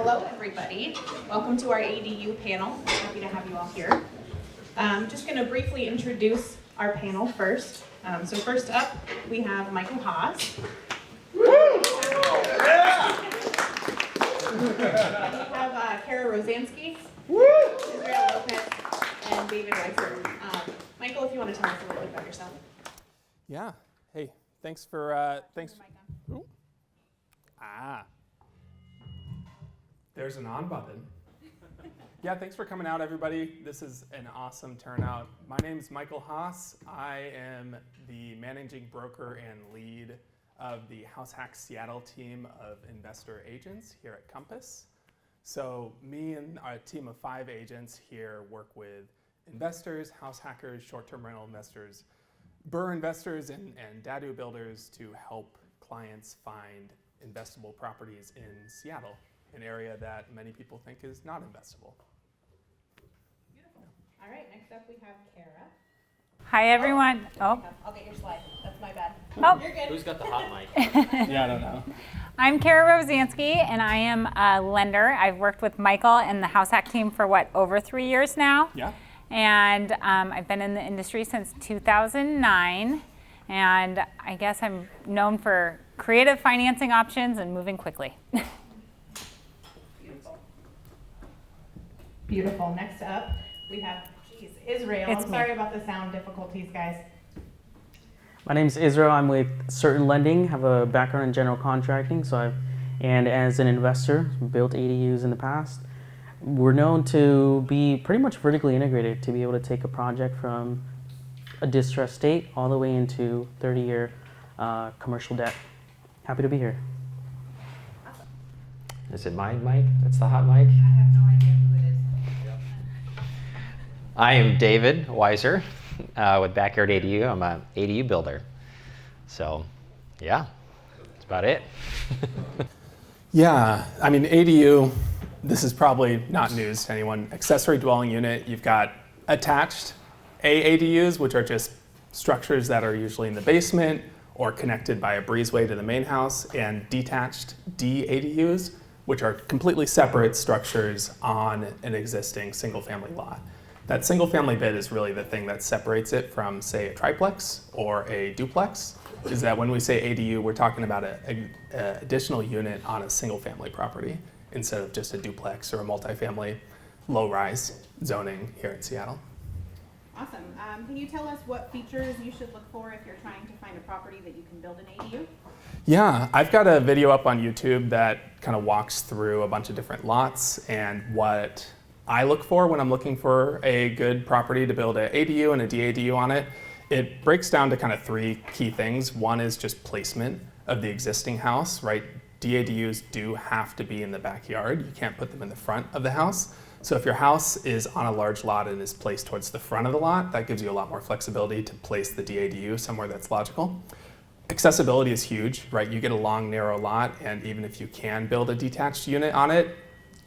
Hello, everybody. Welcome to our ADU panel. Happy to have you all here. Just going to briefly introduce our panel first. So first up, we have Michael Haas. We have Kara Rosansky, Israel Lopez, and David Weiser. Michael, if you want to tell us a little bit about yourself. Yeah. Hey, thanks for There's an on button. Yeah, thanks for coming out, everybody. This is an awesome turnout. My name is Michael Haas. I am the managing broker and lead of the HouseHack Seattle team of investor agents here at Compass. So me and our team of 5 agents here work with investors, house hackers, short-term rental investors, BRRRR investors, and DADU builders to help clients find investable properties in Seattle, an area that many people think is not investable. Beautiful. All right, next up we have Kara. Hi, everyone. I'll get your slide. That's my bad. Oh. You're good. Who's got the hot mic? Yeah, I don't know. I'm Kara Rosansky, and I am a lender. I've worked with Michael and the HouseHack team for, over 3 years now? Yeah. And I've been in the industry since 2009, and I guess I'm known for creative financing options and moving quickly. Beautiful. Beautiful. Next up, we have Israel. It's I'm me. sorry about the sound difficulties, guys. My name is Israel. I'm with Certain Lending. Have a background in general contracting. And as an investor, built ADUs in the past. We're known to be pretty much vertically integrated, to be able to take a project from a distressed state all the way into 30-year commercial debt. Happy to be here. Is it my mic? That's the hot mic? I have no idea who it is. I am David Weiser with Backyard ADU. I'm an ADU builder. So, yeah, that's about it. Yeah, I mean, ADU, this is probably not news to anyone. Accessory dwelling unit, you've got attached ADUs, which are just structures that are usually in the basement or connected by a breezeway to the main house, and detached DADUs, which are completely separate structures on an existing single-family lot. That single-family bit is really the thing that separates it from, say, a triplex or a duplex, is that when we say ADU, we're talking about an additional unit on a single-family property instead of just a duplex or a multifamily low-rise zoning here in Seattle. Awesome. Can you tell us what features you should look for if you're trying to find a property that you can build an ADU? Yeah, I've got a video up on YouTube that kind of walks through a bunch of different lots and what I look for when I'm looking for a good property to build an ADU and a DADU on it. It breaks down to kind of 3 key things. One is just placement of the existing house, right? DADUs do have to be in the backyard. You can't put them in the front of the house. So if your house is on a large lot and is placed towards the front of the lot, that gives you a lot more flexibility to place the DADU somewhere that's logical. Accessibility is huge, right? You get a long, narrow lot, and even if you can build a detached unit on it,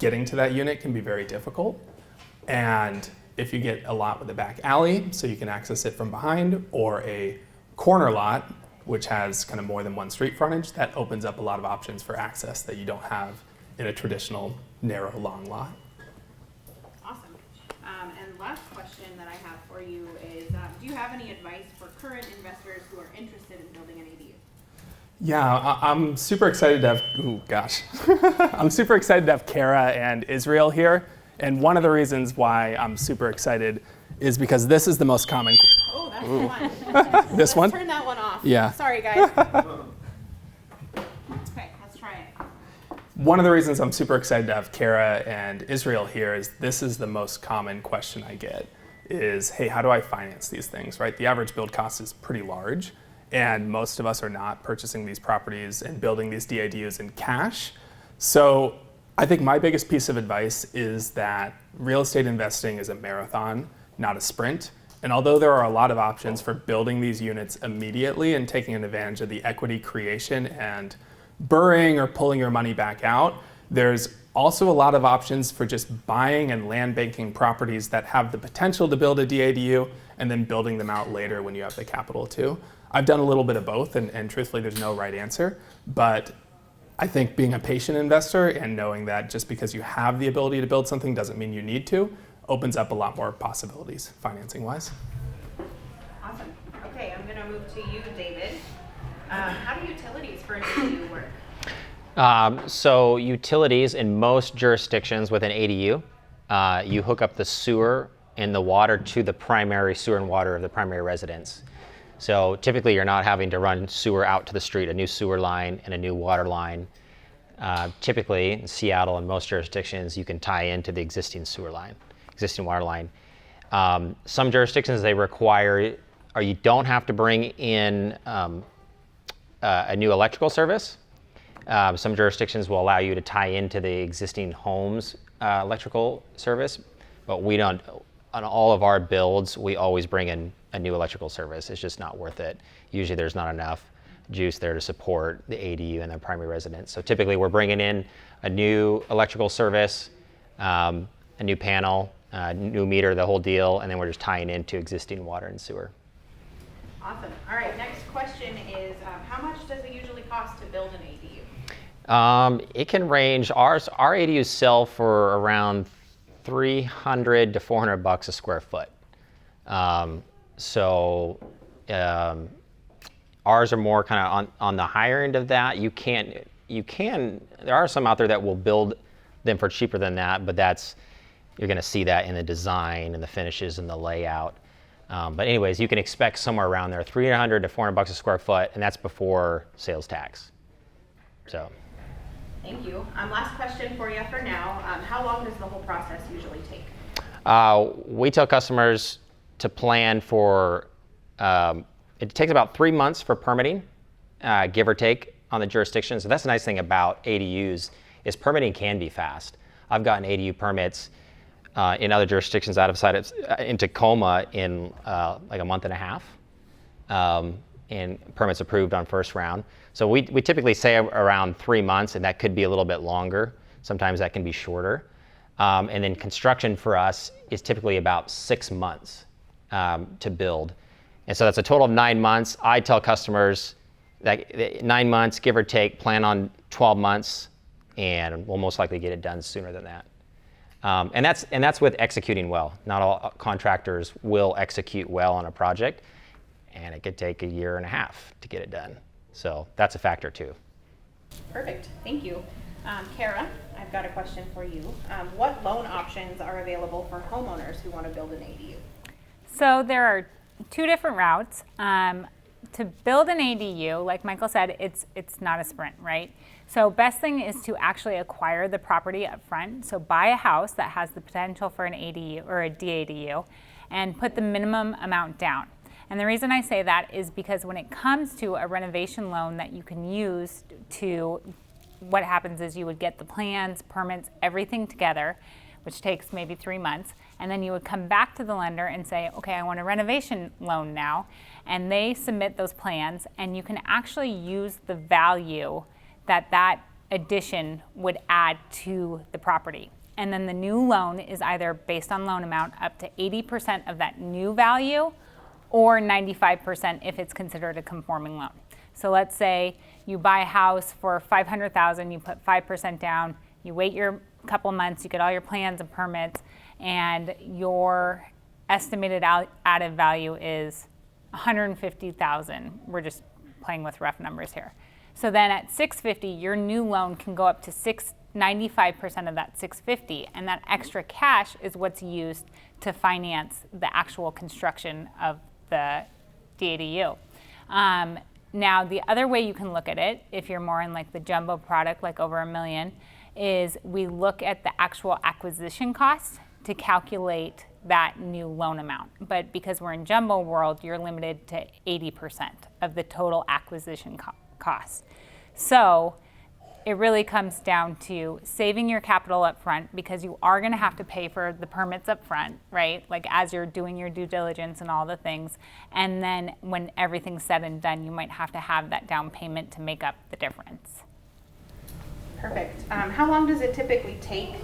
getting to that unit can be very difficult. And if you get a lot with a back alley, so you can access it from behind, or a corner lot, which has kind of more than one street frontage, that opens up a lot of options for access that you don't have in a traditional, narrow, long lot. Awesome. And last question that I have for you is, do you have any advice for current investors who are interested in building an ADU? Yeah, I'm super excited to have, I'm super excited to have Kara and Israel here. And one of the reasons why I'm super excited is because this is the most common. Oh, that's fun. This one? Let's turn that one off. Yeah. Sorry, guys. Okay, let's try it. One of the reasons I'm super excited to have Kara and Israel here is this is the most common question I get is, hey, how do I finance these things, right? The average build cost is pretty large, and most of us are not purchasing these properties and building these DADUs in cash. So I think my biggest piece of advice is that real estate investing is a marathon, not a sprint. And although there are a lot of options for building these units immediately and taking advantage of the equity creation and burring or pulling your money back out, there's also a lot of options for just buying and land banking properties that have the potential to build a DADU and then building them out later when you have the capital too. I've done a little bit of both, and truthfully, there's no right answer. But I think being a patient investor and knowing that just because you have the ability to build something doesn't mean you need to, opens up a lot more possibilities financing-wise. Awesome. Okay, I'm going to move to you, David. How do utilities for an ADU work? So utilities in most jurisdictions with an ADU, you hook up the sewer and the water to the primary sewer and water of the primary residence. So typically you're not having to run sewer out to the street, a new sewer line and a new water line. Typically in Seattle and most jurisdictions, you can tie into the existing sewer line, existing water line. Some jurisdictions they require, or you don't have to bring in a new electrical service. Some jurisdictions will allow you to tie into the existing home's electrical service, but we don't. On all of our builds, we always bring in a new electrical service. It's just not worth it. Usually there's not enough juice there to support the ADU and the primary residence. So typically we're bringing in a new electrical service, a new panel, new meter, the whole deal, and then we're just tying into existing water and sewer. Awesome. All right, next question is, how much does it usually cost to build an ADU? It can range, our ADUs sell for around $300 to $400 a square foot. Ours are more kind of on the higher end of that. There are some out there that will build them for cheaper than that, but you're gonna see that in the design and the finishes and the layout. But anyways, you can expect somewhere around there, $300 to $400 a square foot, and that's before sales tax. So. Thank you. Last question for you for now. How long does the whole process usually take? We tell customers to plan for, it takes about 3 months for permitting, give or take on the jurisdiction. So that's the nice thing about ADUs is permitting can be fast. I've gotten ADU permits in other jurisdictions in Tacoma in like a month and a half, and permits approved on first round. So we typically say around 3 months, and that could be a little bit longer. Sometimes that can be shorter. And then construction for us is typically about 6 months to build. And so that's a total of 9 months. I tell customers that 9 months, give or take, plan on 12 months, and we'll most likely get it done sooner than that. And that's with executing well. Not all contractors will execute well on a project, and it could take 1.5 years to get it done. So that's a factor too. Perfect, thank you. Kara, I've got a question for you. What loan options are available for homeowners who want to build an ADU? So there are 2 different routes. To build an ADU, like Michael said, it's not a sprint, right? So best thing is to actually acquire the property up front. So buy a house that has the potential for an ADU or a DADU and put the minimum amount down. And the reason I say that is because when it comes to a renovation loan that you can use to, what happens is you would get the plans, permits, everything together, which takes maybe 3 months, and then you would come back to the lender and say, okay, I want a renovation loan now, and they submit those plans, and you can actually use the value that addition would add to the property. And then the new loan is either based on loan amount up to 80% of that new value, or 95% if it's considered a conforming loan. So let's say you buy a house for $500,000, you put 5% down, you wait your couple months, you get all your plans and permits, and your estimated added value is $150,000. We're just playing with rough numbers here. So then at $650,000, your new loan can go up to 95% of that $650,000, and that extra cash is what's used to finance the actual construction of the DADU. Now, the other way you can look at it, if you're more in like the jumbo product, like over $1 million, is we look at the actual acquisition cost to calculate that new loan amount. But because we're in jumbo world, you're limited to 80% of the total acquisition cost. So it really comes down to saving your capital up front, because you are going to have to pay for the permits up front, right? Like as you're doing your due diligence and all the things. And then when everything's said and done, you might have to have that down payment to make up the difference. Perfect. How long does it typically take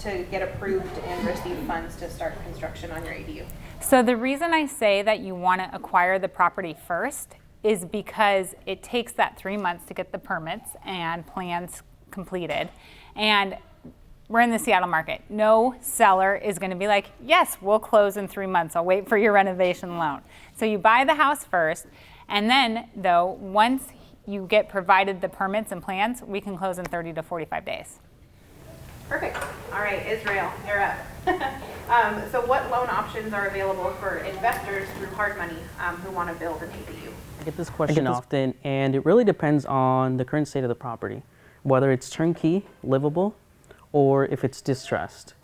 to get approved and receive funds to start construction on your ADU? So the reason I say that you want to acquire the property first is because it takes that 3 months to get the permits and plans completed. And we're in the Seattle market. No seller is going to be like, yes, we'll close in 3 months. I'll wait for your renovation loan. So you buy the house first, and then, though, once you get provided the permits and plans, we can close in 30 to 45 days. Perfect. All right, Israel, you're up. So what loan options are available for investors through hard money who want to build an ADU? I get this question often, and it really depends on the current state of the property, whether it's turnkey, livable, or if it's distressed.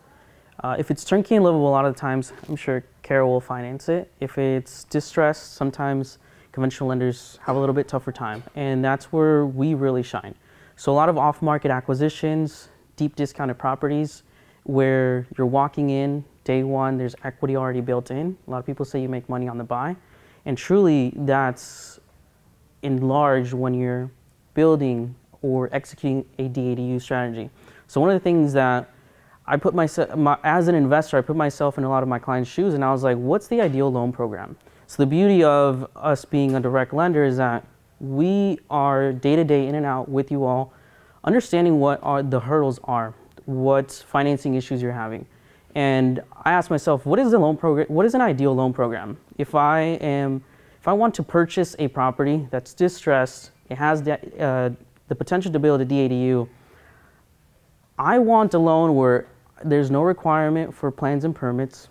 If it's turnkey and livable, a lot of the times, I'm sure Carol will finance it. If it's distressed, sometimes conventional lenders have a little bit tougher time, and that's where we really shine. So a lot of off-market acquisitions, deep discounted properties, where you're walking in day one, there's equity already built in. A lot of people say you make money on the buy, and truly that's enlarged when you're building or executing a DADU strategy. So one of the things that I put myself, as an investor, I put myself in a lot of my clients' shoes, and I was like, what's the ideal loan program? So the beauty of us being a direct lender is that we are day-to-day in and out with you all, understanding what the hurdles are, what financing issues you're having. And I asked myself, what is the loan program? What is an ideal loan program? If I want to purchase a property that's distressed, it has the potential to build a DADU, I want a loan where there's no requirement for plans and permits,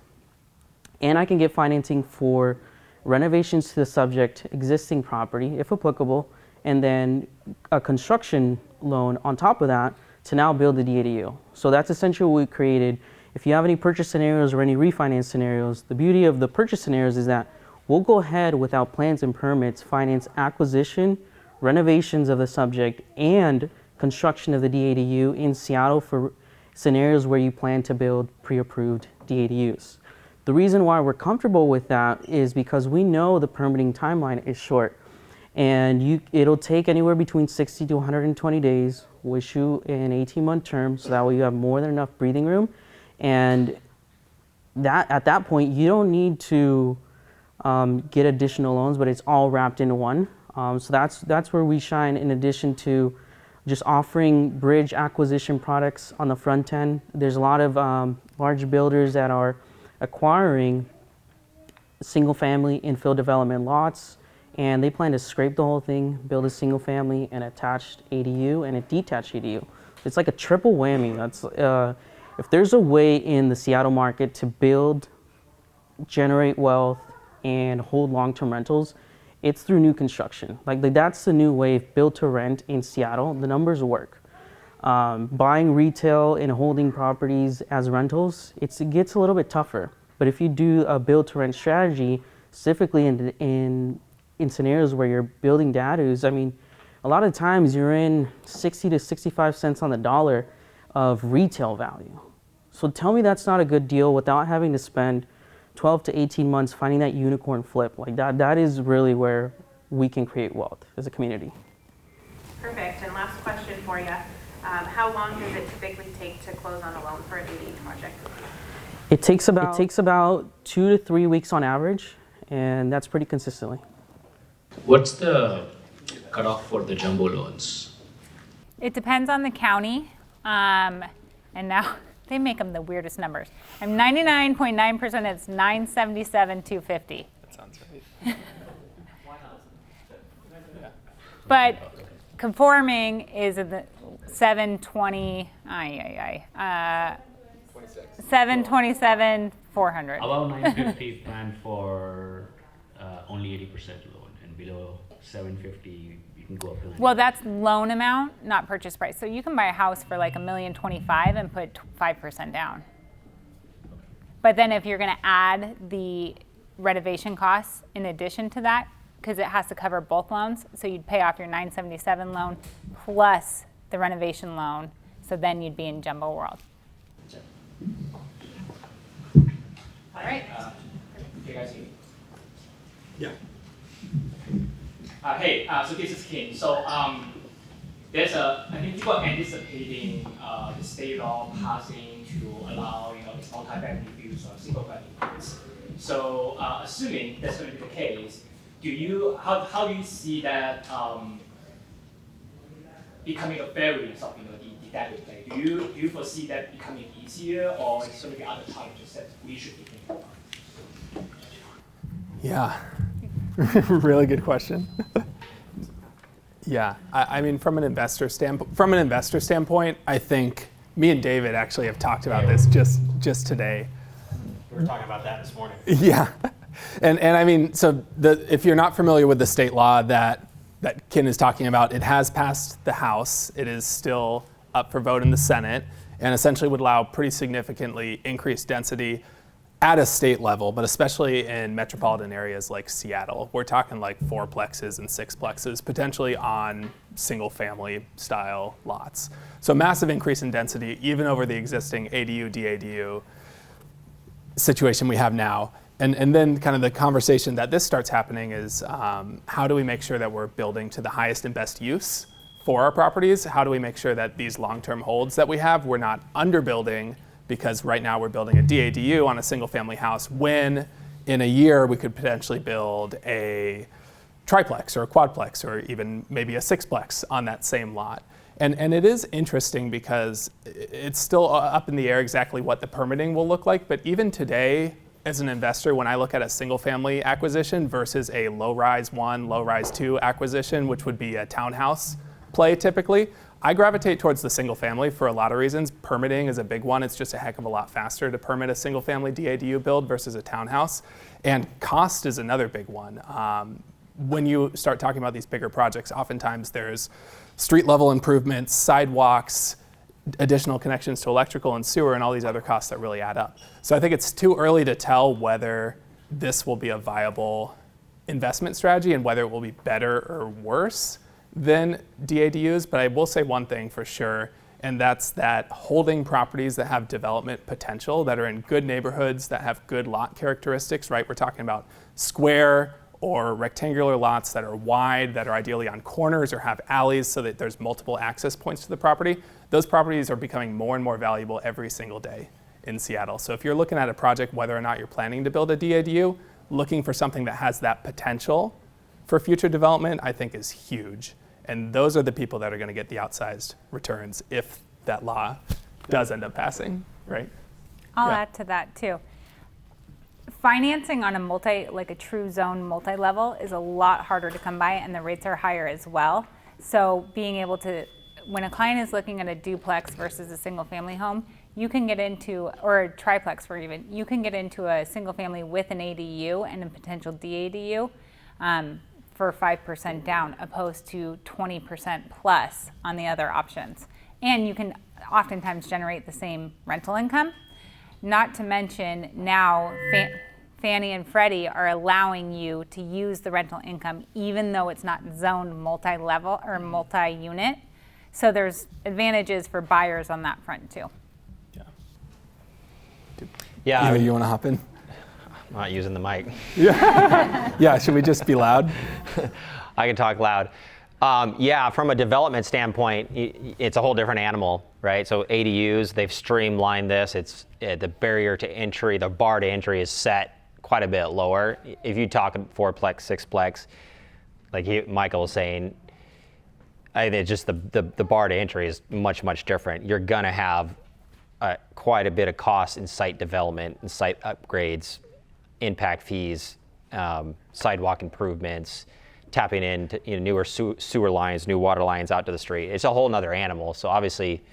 and I can get financing for renovations to the subject existing property, if applicable, and then a construction loan on top of that to now build the DADU. So that's essentially what we created. If you have any purchase scenarios or any refinance scenarios, the beauty of the purchase scenarios is that we'll go ahead without plans and permits, finance acquisition, renovations of the subject, and construction of the DADU in Seattle for scenarios where you plan to build pre-approved DADUs. The reason why we're comfortable with that is because we know the permitting timeline is short, and it'll take anywhere between 60 to 120 days. We'll issue an 18-month term, so that way you have more than enough breathing room, and that at that point you don't need to get additional loans, but it's all wrapped into one. So that's where we shine, in addition to just offering bridge acquisition products on the front end. There's a lot of large builders that are acquiring single family infill development lots, and they plan to scrape the whole thing, build a single family, an attached ADU, and a detached ADU. It's like a triple whammy. That's if there's a way in the Seattle market to build, generate wealth, and hold long-term rentals, it's through new construction. Like that's the new wave, build to rent in Seattle. The numbers work. Buying retail and holding properties as rentals, it gets a little bit tougher. But if you do a build to rent strategy, specifically in scenarios where you're building DADUs, I mean, a lot of times you're in 60 to 65 cents on the dollar of retail value. So tell me that's not a good deal without having to spend 12 to 18 months finding that unicorn flip. Like that is really where we can create wealth as a community. Perfect. And last question for you. How long does it typically take to close on a loan for an ADU project? It takes about 2 to 3 weeks on average, and that's pretty consistently. What's the cutoff for the jumbo loans? It depends on the county, and now they make them the weirdest numbers. I'm 99.9% it's 977, 250. That sounds right. But conforming is in the 720, 727, 400. Above 950 plan for only 80% loan, and below 750 you can go up to 90. Well, that's loan amount, not purchase price. So you can buy a house for like $1,025,000 and put 5% down. But then if you're going to add the renovation costs in addition to that, because it has to cover both loans, so you'd pay off your 977 loan plus the renovation loan. So then you'd be in jumbo world. All right. You guys hear me? Yeah. Hey, so this is King. So I think people are anticipating the state law passing to allow this multi-family use on single-family units. So assuming that's going to be the case, how do you see that becoming a variance of the DADU play? Do you foresee that becoming easier, or is there going to be other challenges that we should be thinking about? Yeah, really good question. Yeah, I mean, from an investor standpoint, I think me and David actually have talked about this just today. We were talking about that this morning. Yeah, and I mean, so if you're not familiar with the state law that Ken is talking about, it has passed the House. It is still up for vote in the Senate, and essentially would allow pretty significantly increased density at a state level, but especially in metropolitan areas like Seattle. We're talking like 4plexes and 6plexes, potentially on single family style lots. So massive increase in density, even over the existing ADU, DADU situation we have now. And then kind of the conversation that this starts happening is how do we make sure that we're building to the highest and best use for our properties? How do we make sure that these long-term holds that we have, we're not underbuilding, because right now we're building a DADU on a single family house when in a year we could potentially build a triplex or a quadplex or even maybe a sixplex on that same lot. And it is interesting because it's still up in the air exactly what the permitting will look like, but even today, as an investor, when I look at a single family acquisition versus a low-rise 1, low-rise 2 acquisition, which would be a townhouse play typically, I gravitate towards the single family for a lot of reasons. Permitting is a big one. It's just a heck of a lot faster to permit a single family DADU build versus a townhouse. And cost is another big one. When you start talking about these bigger projects, oftentimes there's street level improvements, sidewalks, additional connections to electrical and sewer, and all these other costs that really add up. So I think it's too early to tell whether this will be a viable investment strategy and whether it will be better or worse than DADUs, but I will say one thing for sure, and that's that holding properties that have development potential, that are in good neighborhoods, that have good lot characteristics, right? We're talking about square or rectangular lots that are wide, that are ideally on corners or have alleys so that there's multiple access points to the property. Those properties are becoming more and more valuable every single day in Seattle. So if you're looking at a project, whether or not you're planning to build a DADU, looking for something that has that potential for future development, I think is huge. And those are the people that are going to get the outsized returns if that law does end up passing, right? I'll add to that too. Financing on a true zone multi-level is a lot harder to come by, and the rates are higher as well. So being able to, when a client is looking at a duplex versus a single family home, you can get into, or a triplex for even, you can get into a single family with an ADU and a potential DADU. For 5% down, opposed to 20% plus on the other options. And you can oftentimes generate the same rental income. Not to mention now Fannie and Freddie are allowing you to use the rental income even though it's not zoned multi-level or multi-unit. So there's advantages for buyers on that front too. Yeah. You want to hop in? I'm not using the mic. Yeah, should we just be loud? I can talk loud. Yeah, from a development standpoint, it's a whole different animal, right? So ADUs, they've streamlined this. It's the barrier to entry, the bar to entry is set quite a bit lower. If you talk 4plex, 6plex, like Michael was saying, I think just the bar to entry is much, much different. You're gonna have quite a bit of cost in site development and site upgrades, impact fees, sidewalk improvements, tapping into newer sewer lines, new water lines out to the street. It's a whole nother animal. So obviously,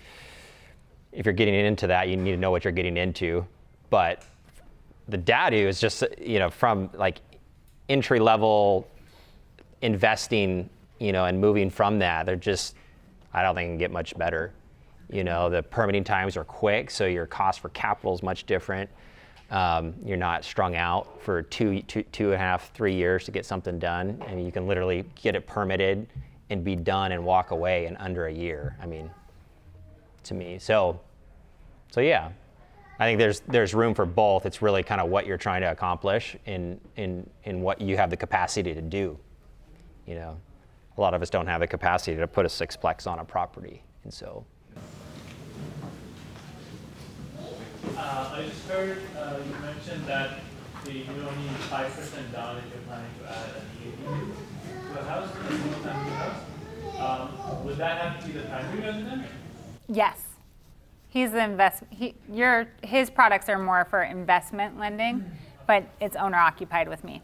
if you're getting into that, you need to know what you're getting into. But the DADU is just, from like entry level investing, and moving from that, they're just, I don't think it can get much better. The permitting times are quick, so your cost for capital is much different. You're not strung out for two and a half, 3 years to get something done. I mean, you can literally get it permitted and be done and walk away in under a year. I mean, to me, so yeah, I think there's room for both. It's really kind of what you're trying to accomplish in what you have the capacity to do. A lot of us don't have the capacity to put a sixplex on a property, and so. I just heard you mention that say you only need 5% down if you're planning to add an ADU to a house, a single family house, would that have to be the primary residence? Yes. He's the his products are more for investment lending, but it's owner occupied with me.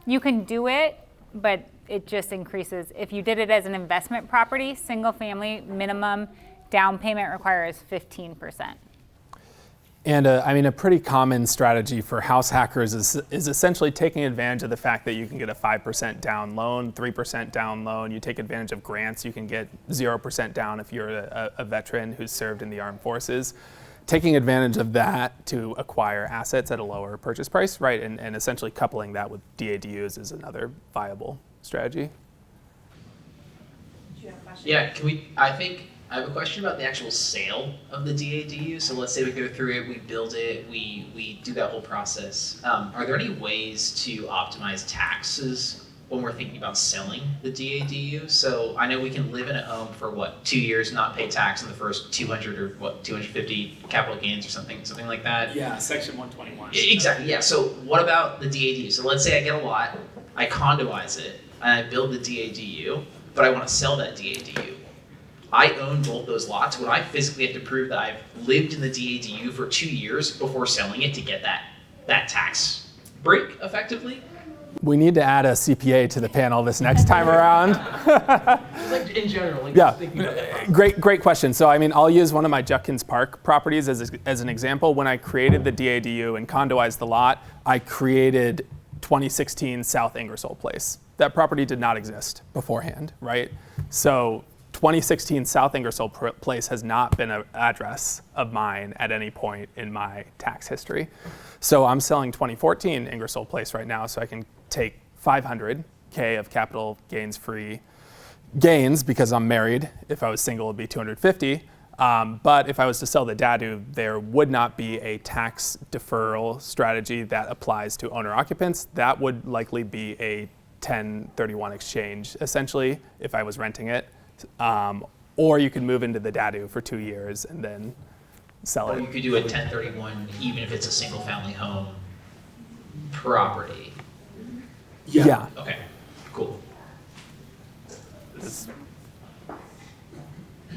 You can do it, but it just increases. If you did it as an investment property, single family minimum down payment requires 15%. And a pretty common strategy for house hackers is essentially taking advantage of the fact that you can get a 5% down loan, 3% down loan. You take advantage of grants. You can get 0% down if you're a veteran who's served in the armed forces. Taking advantage of that to acquire assets at a lower purchase price, right? And essentially coupling that with DADUs is another viable strategy. Do you have a question? Yeah, I have a question about the actual sale of the DADU. So let's say we go through it, we build it, we do that whole process. Are there any ways to optimize taxes when we're thinking about selling the DADU? So I know we can live in a home for 2 years, not pay tax on the first 200 or 250 capital gains or something like that. Yeah, Section 121. Exactly, yeah. So what about the DADU? So let's say I get a lot, I condoize it, and I build the DADU, but I want to sell that DADU. I own both those lots. Would I physically have to prove that I've lived in the DADU for 2 years before selling it to get that tax break effectively? We need to add a CPA to the panel this next time around. Like in general, like Yeah, thinking about that. great question. So I'll use one of my Judkins Park properties as an example. When I created the DADU and condoized the lot, I created 2016 South Ingersoll Place. That property did not exist beforehand, right? So 2016 South Ingersoll Place has not been an address of mine at any point in my tax history. So I'm selling 2014 Ingersoll Place right now, so I can take $500K of capital gains free gains because I'm married. If I was single, it'd be 250. But if I was to sell the DADU, there would not be a tax deferral strategy that applies to owner occupants. That would likely be a 1031 exchange, essentially, if I was renting it. Or you could move into the DADU for 2 years and then sell it. Or you could do a 1031 even if it's a single family home property. Yeah. Okay, cool. All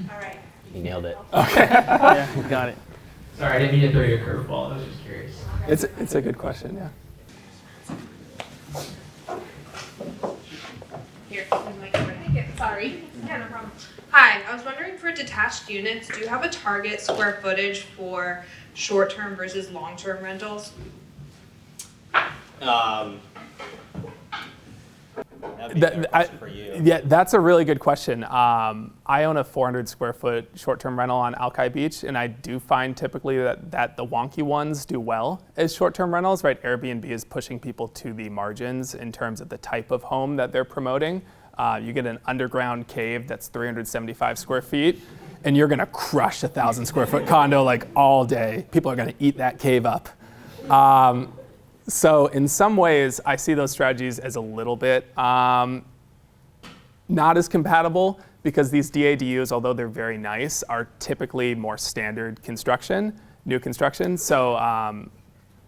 right. You nailed it. Yeah, you got it. Sorry, I didn't mean to throw you a curveball. I was just curious. It's a good question, yeah. Here, sorry. Yeah, no problem. Hi, I was wondering for detached units, do you have a target square footage for short-term versus long-term rentals? For you. Yeah, that's a really good question. I own a 400 square foot short-term rental on Alki Beach, and I do find typically that the wonky ones do well as short-term rentals, right? Airbnb is pushing people to the margins in terms of the type of home that they're promoting. You get an underground cave that's 375 square feet, and you're gonna crush a 1,000 square foot condo like all day. People are gonna eat that cave up. So in some ways, I see those strategies as a little bit not as compatible because these DADUs, although they're very nice, are typically more standard construction, new construction. So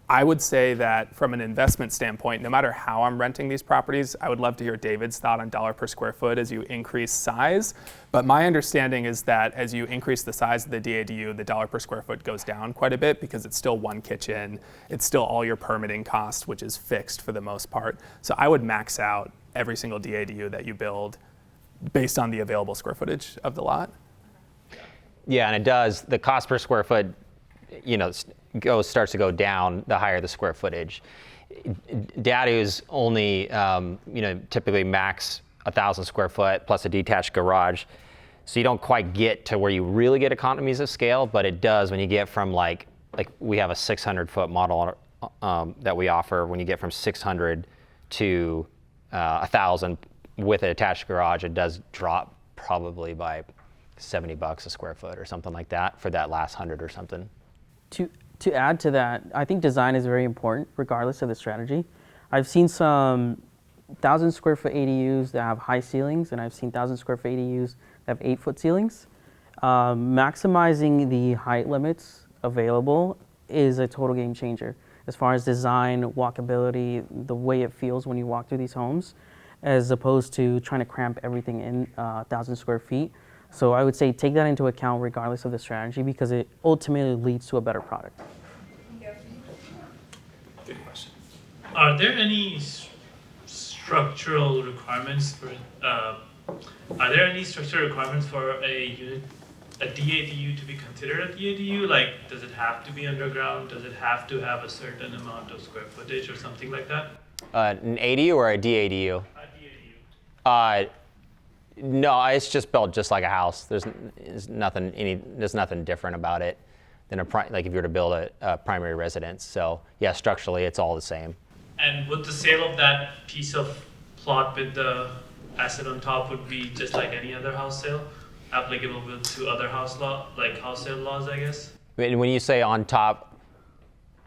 I would say that from an investment standpoint, no matter how I'm renting these properties, I would love to hear David's thought on dollar per square foot as you increase size. But my understanding is that as you increase the size of the DADU, the dollar per square foot goes down quite a bit because it's still one kitchen. It's still all your permitting cost, which is fixed for the most part. So I would max out every single DADU that you build based on the available square footage of the lot. Yeah, and it does. The cost per square foot, starts to go down the higher the square footage. DADUs only, typically max 1,000 square foot plus a detached garage. So you don't quite get to where you really get economies of scale, but it does when you get from like we have a 600 foot model that we offer. When you get from 600 to 1,000 with an attached garage, it does drop probably by $70 a square foot or something like that for that last 100 or something. To add to that, I think design is very important regardless of the strategy. I've seen some 1,000 square foot ADUs that have high ceilings, and I've seen 1,000 square foot ADUs that have 8-foot ceilings. Maximizing the height limits available is a total game changer. as far as design, walkability, the way it feels when you walk through these homes, as opposed to trying to cramp everything in 1,000 square feet. So I would say take that into account regardless of the strategy, because it ultimately leads to a better product. Good question. Are there any structural requirements for? Are there any structural requirements for a unit, a DADU, to be considered a DADU? Like, does it have to be underground? Does it have to have a certain amount of square footage or something like that? An ADU or a DADU? A DADU. No, it's just built just like a house. There's nothing different about it than like if you were to build a primary residence. So yeah, structurally it's all the same. And would the sale of that piece of plot with the asset on top would be just like any other house sale, applicable to other house sale laws, I guess? And when you say on top,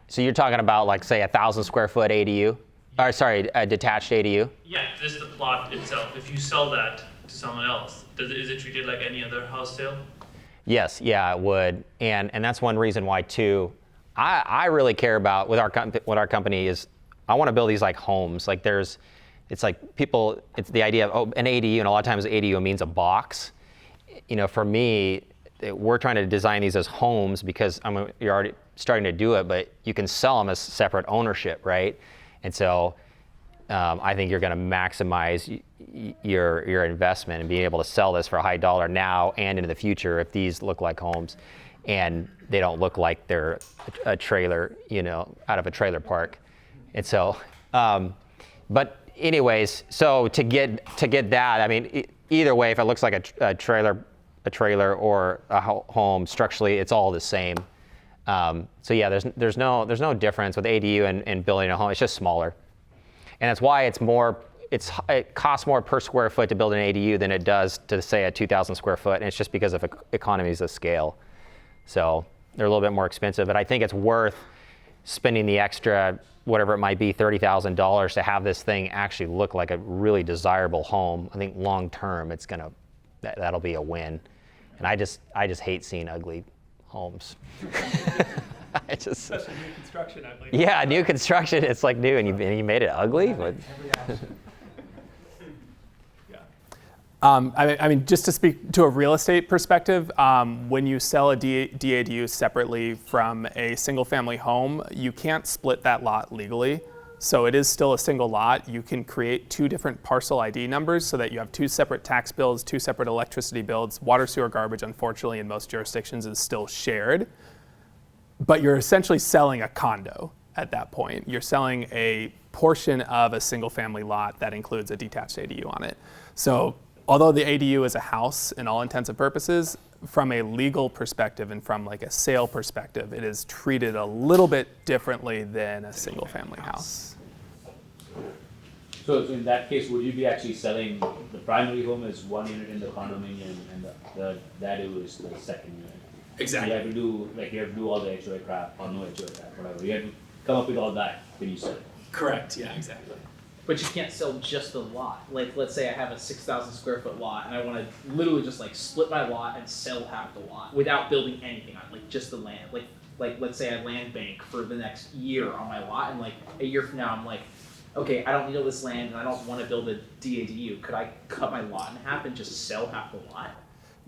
so you're talking about like say 1,000 square foot ADU, or sorry, a detached ADU? Yeah, just the plot itself. If you sell that to someone else, is it treated like any other house sale? Yes, yeah, it would, and that's one reason why too. I really care about with our company is I want to build these like homes. Like it's like people. It's the idea of an ADU, and a lot of times ADU means a box. You know, for me, we're trying to design these as homes because you're already starting to do it, but you can sell them as separate ownership, right? And so I think you're going to maximize your investment and being able to sell this for a high dollar now and into the future if these look like homes and they don't look like they're a trailer, you know, out of a trailer park. And so, but anyways, so to get that, I mean, either way, if it looks like a trailer or a home, structurally, it's all the same. So yeah, there's no difference with ADU and building a home. It's just smaller, and that's why it costs more per square foot to build an ADU than it does to say a 2,000 square foot, and it's just because of economies of scale. So they're a little bit more expensive, but I think it's worth spending the extra, whatever it might be, $30,000 to have this thing actually look like a really desirable home. I think long term, that'll be a win. And I just hate seeing ugly homes. Especially new construction ugly. Yeah, new construction. It's like new, and you made it ugly. But I mean, just to speak to a real estate perspective, when you sell a DADU separately from a single-family home, you can't split that lot legally. So it is still a single lot. You can create two different parcel ID numbers so that you have two separate tax bills, two separate electricity bills. Water, sewer, garbage, unfortunately, in most jurisdictions is still shared. But you're essentially selling a condo at that point. You're selling a portion of a single-family lot that includes a detached ADU on it. So although the ADU is a house in all intents and purposes, from a legal perspective and from like a sale perspective, it is treated a little bit differently than a single family house. So in that case, would you be actually selling the primary home as one unit in the condominium and the DADU is the second unit? Exactly. You have to do all the HOA crap or no HOA crap, whatever. You have to come up with all that when you sell it. Correct, yeah, exactly. But you can't sell just the lot. Like, let's say I have a 6,000 square foot lot and I want to literally just like split my lot and sell half the lot without building anything on it, like just the land. Like let's say I land bank for the next year on my lot, and like a year from now I'm like, okay, I don't need all this land and I don't want to build a DADU. Could I cut my lot in half and just sell half the lot?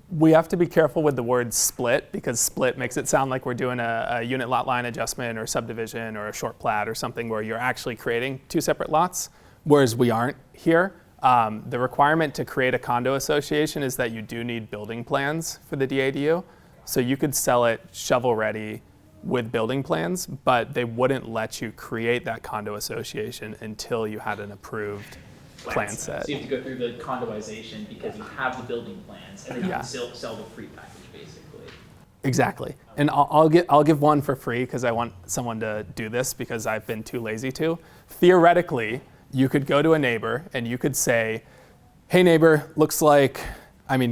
We have to be careful with the word split, because split makes it sound like we're doing a unit lot line adjustment or subdivision or a short plat or something where you're actually creating two separate lots, whereas we aren't here. The requirement to create a condo association is that you do need building plans for the DADU. So you could sell it shovel ready with building plans, but they wouldn't let you create that condo association until you had an approved plan set. So you have to go through the condoization because you have the building plans, and then you can sell the free package basically. Exactly, and I'll give one for free because I want someone to do this because I've been too lazy to. Theoretically, you could go to a neighbor and you could say, hey neighbor, looks like,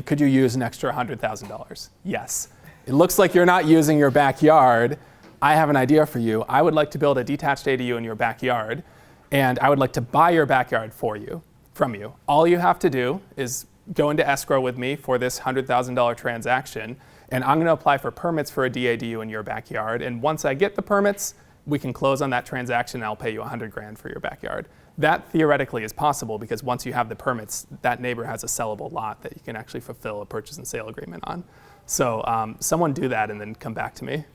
could you use an extra $100,000? Yes. It looks like you're not using your backyard. I have an idea for you. I would like to build a detached ADU in your backyard, and I would like to buy your backyard from you. All you have to do is go into escrow with me for this $100,000 transaction, and I'm gonna apply for permits for a DADU in your backyard, and once I get the permits, we can close on that transaction and I'll pay you $100,000 for your backyard. That theoretically is possible because once you have the permits, that neighbor has a sellable lot that you can actually fulfill a purchase and sale agreement on. So someone do that and then come back to me.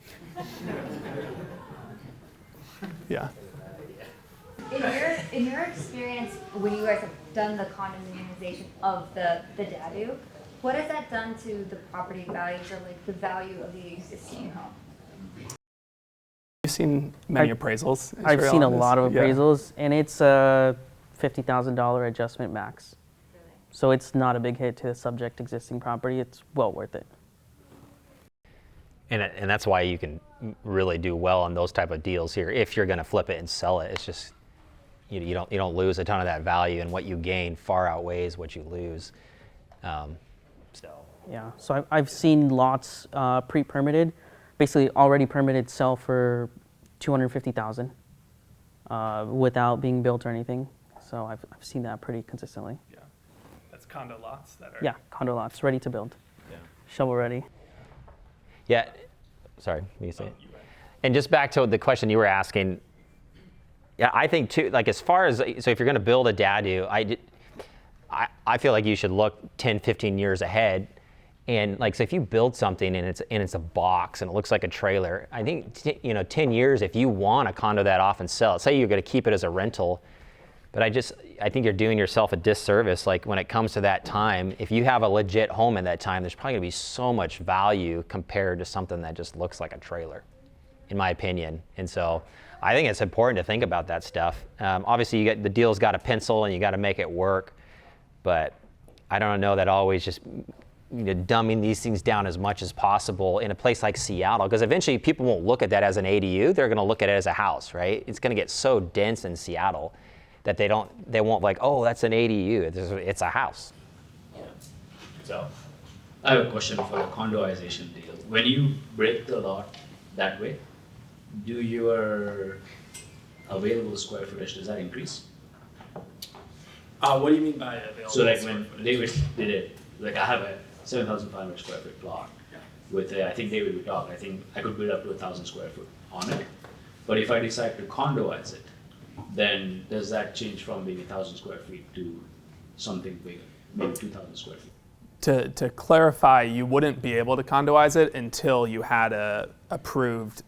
Yeah. In your experience, when you guys have done the condominiumization of the DADU, what has that done to the property values or like the value of the existing home? You've seen many appraisals? I've seen a on this? lot of appraisals, and it's a $50,000 adjustment max. Really? So it's not a big hit to the subject existing property. It's well worth it. And that's why you can really do well on those type of deals here. If you're going to flip it and sell it, it's just you don't lose a ton of that value, and what you gain far outweighs what you lose. Yeah. So I've seen lots pre-permitted, basically already permitted, sell for $250,000 without being built or anything. So I've seen that pretty consistently. Yeah. That's condo lots that are. Yeah, condo lots ready to build. Yeah. Shovel ready. Yeah, sorry, you say. And just back to the question you were asking, yeah, I think too, like as far as, so if you're gonna build a DADU, I feel like you should look 10, 15 years ahead. And like, so if you build something and it's a box and it looks like a trailer, I think, 10 years, if you want to condo that off and sell it, say you're gonna keep it as a rental, but I think you're doing yourself a disservice. Like when it comes to that time, if you have a legit home at that time, there's probably gonna be so much value compared to something that just looks like a trailer, in my opinion. And so I think it's important to think about that stuff. Obviously the deal's got a pencil and you got to make it work, but I don't know that always just dumbing these things down as much as possible in a place like Seattle, because eventually people won't look at that as an ADU, they're gonna look at it as a house, right? It's gonna get so dense in Seattle that they won't like, oh, that's an ADU, it's a house. Yeah. So I have a question for the condoization deal. When you break the lot that way, do your available square footage, does that increase? What do you mean by available? So like when David did it, like I have a 7,500 square foot plot with I think David would talk, I think I could build up to 1,000 square foot on it. But if I decide to condoize it, then does that change from being 1,000 square feet to something bigger, maybe 2,000 square feet? To clarify, you wouldn't be able to condoize it until you had a approved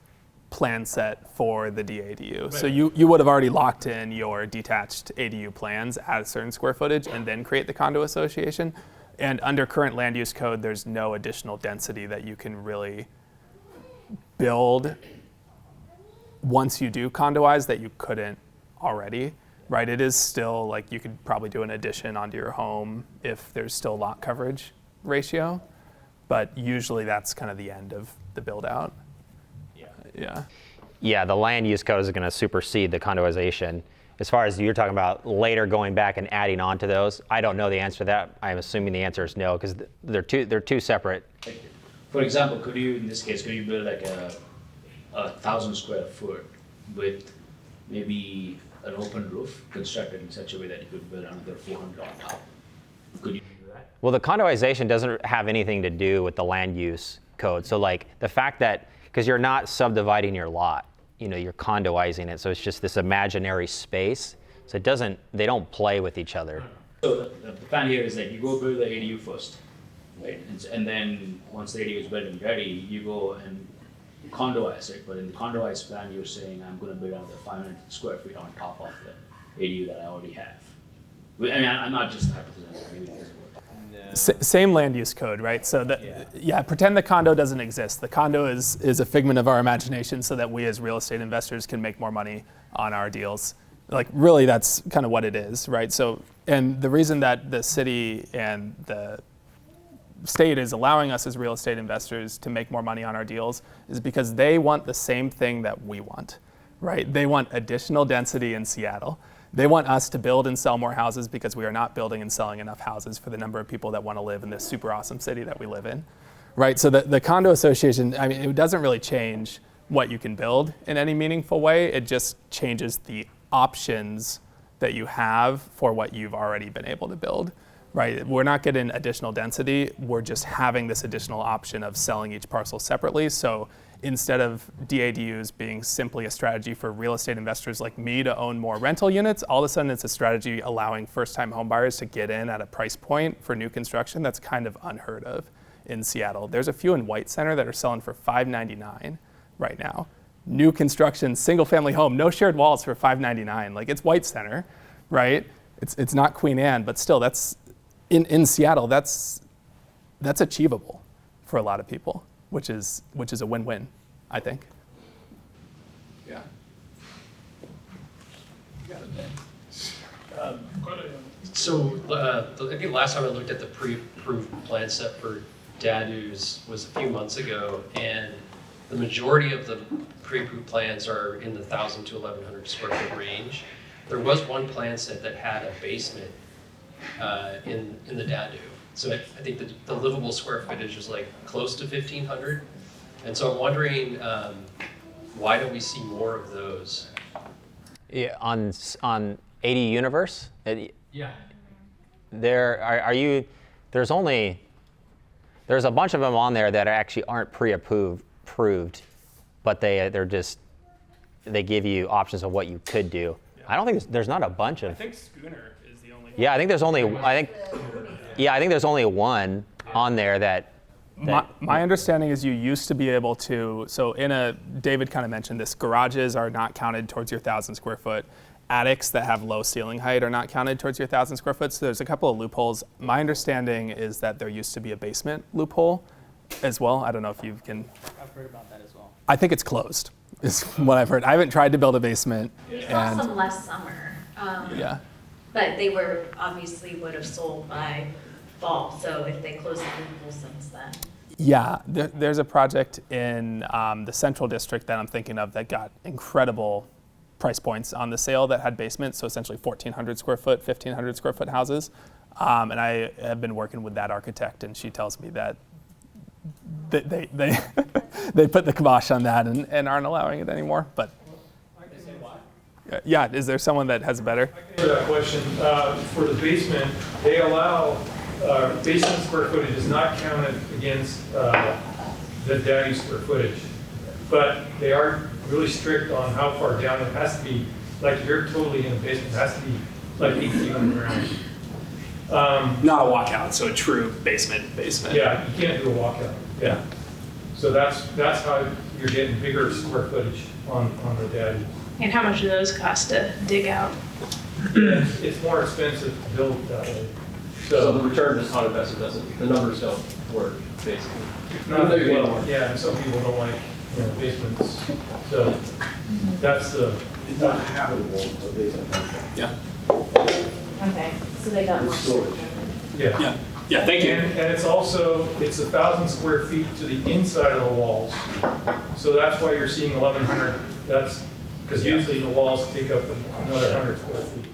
plan set for the DADU. Right. So you would have already locked in your detached ADU plans at a certain square footage and then create the condo association. And under current land use code, there's no additional density that you can really build once you do condoize that you couldn't already, right? It is still like you could probably do an addition onto your home if there's still lot coverage ratio, but usually that's kind of the end of the build out. Yeah. Yeah, the land use code is going to supersede the condoization. As far as you're talking about later going back and adding on to those, I don't know the answer to that. I'm assuming the answer is no, because they're two separate. For example, could you, in this case, could you build like a 1,000 square foot with maybe an open roof constructed in such a way that you could build another 400 on top? Could you do that? Well, the condoization doesn't have anything to do with the land use code. So like the fact that, because you're not subdividing your lot, you're condoizing it, so it's just this imaginary space. So they don't play with each other. So the plan here is that you go build the ADU first, right? And then once the ADU is built and ready, you go and condoize it. But in the condoized plan, you're saying I'm going to build another 500 square feet on top of the ADU that I already have. I mean, I'm not just hypothesizing. Maybe it doesn't work. Same land use code, right? So pretend the condo doesn't exist. The condo is a figment of our imagination so that we as real estate investors can make more money on our deals. Like really that's kind of what it is, right? So, and the reason that the city and the state is allowing us as real estate investors to make more money on our deals is because they want the same thing that we want, right? They want additional density in Seattle. They want us to build and sell more houses because we are not building and selling enough houses for the number of people that want to live in this super awesome city that we live in, right? So the condo association, I mean, it doesn't really change what you can build in any meaningful way. It just changes the options that you have for what you've already been able to build, right? We're not getting additional density. We're just having this additional option of selling each parcel separately. So instead of DADUs being simply a strategy for real estate investors like me to own more rental units, all of a sudden it's a strategy allowing first-time homebuyers to get in at a price point for new construction that's kind of unheard of in Seattle. There's a few in White Center that are selling for $599 right now. New construction, single-family home, no shared walls for $599. Like, it's White Center, right? It's not Queen Anne, but still, that's in Seattle. That's achievable for a lot of people, which is a win-win, I think. Yeah. So I think last time I looked at the pre-approved plan set for DADUs was a few months ago, and the majority of the pre-approved plans are in the 1,000 to 1,100 square foot range. There was one plan set that had a basement in the DADU. So I think the livable square footage is like close to 1,500. And so I'm wondering, why don't we see more of those? Yeah, on ADU Universe? Yeah. There's a bunch of them on there that actually aren't pre-approved, but they give you options of what you could do. Yeah. I don't think there's not a bunch of. I think Schooner is the only. Yeah, I think there's only one on there that. My understanding is you used to be able to. So David kind of mentioned this. Garages are not counted towards your 1,000 square foot. Attics that have low ceiling height are not counted towards your 1,000 square foot. So there's a couple of loopholes. My understanding is that there used to be a basement loophole as well. I don't know if you can. I've heard about that as well. I think it's closed, is what I've heard. I haven't tried to build a basement. We saw some last summer. Yeah. But they obviously would have sold by fall. So if they closed the loophole since then. Yeah, there's a project in the Central District that I'm thinking of that got incredible price points on the sale that had basements, so essentially 1,400 square foot, 1,500 square foot houses. And I have been working with that architect, and she tells me that they put the kibosh on that and aren't allowing it anymore. But yeah, is there someone that has a better? I can answer that question. For the basement, they allow basement square footage is not counted against the DADU square footage, but they are really strict on how far down it has to be. Like, if you're totally in the basement, it has to be like 8 feet underground. Not a walkout, so a true basement. Yeah, you can't do a walkout. Yeah. So that's how you're getting bigger square footage on the DADU. And how much do those cost to dig out? It's more expensive to build that way. So the return is not invested, the numbers don't work, basically. Not very well. Yeah, and some people don't like basements. So that's it's not habitable, a basement. Yeah. Okay, so they got more storage. Yeah. Yeah, thank you. And it's 1,000 square feet to the inside of the walls. So that's why you're seeing 1,100. That's because usually the walls take up another 100 square feet.